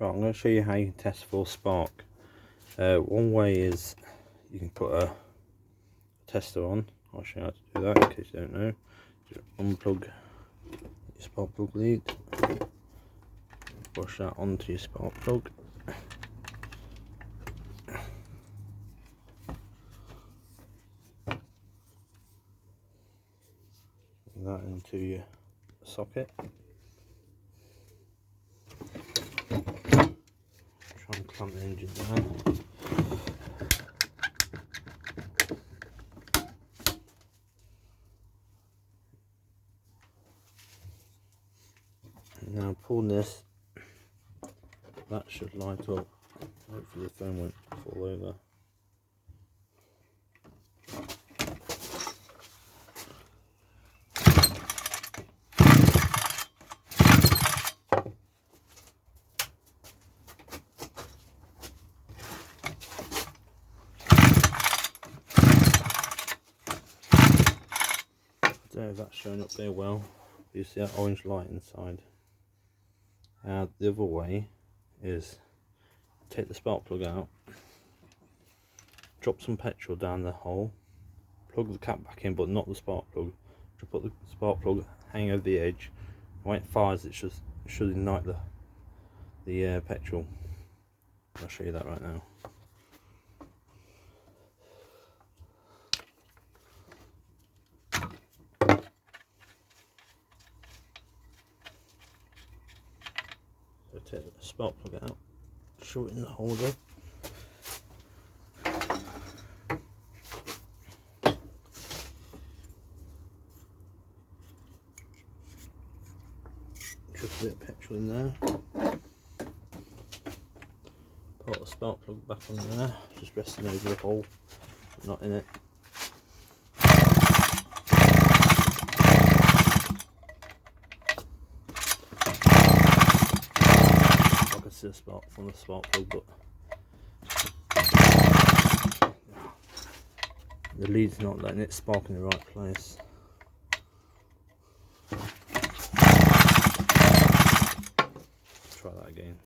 Right, I'm going to show you how you can test for spark. One way is you can put a tester on. I'll show you how to do that in case you don't know. Just unplug your spark plug lead, push that onto your spark plug, that into your socket. Try and clamp the engine down. Now pull this, that should light up. Hopefully the phone won't fall over. There, that's showing up there well. You see that orange light inside. The other way is take the spark plug out, drop some petrol down the hole, plug the cap back in but not the spark plug, just put the spark plug hang over the edge. When it fires it should ignite the petrol. I'll show you that right now. So take the spark plug out, shove it in the holder. Just a bit of petrol in there. Put the spark plug back on there, just resting over the hole, not in it. I can see a spark from the spark plug, but the lead's not letting it spark in the right place. Try that again.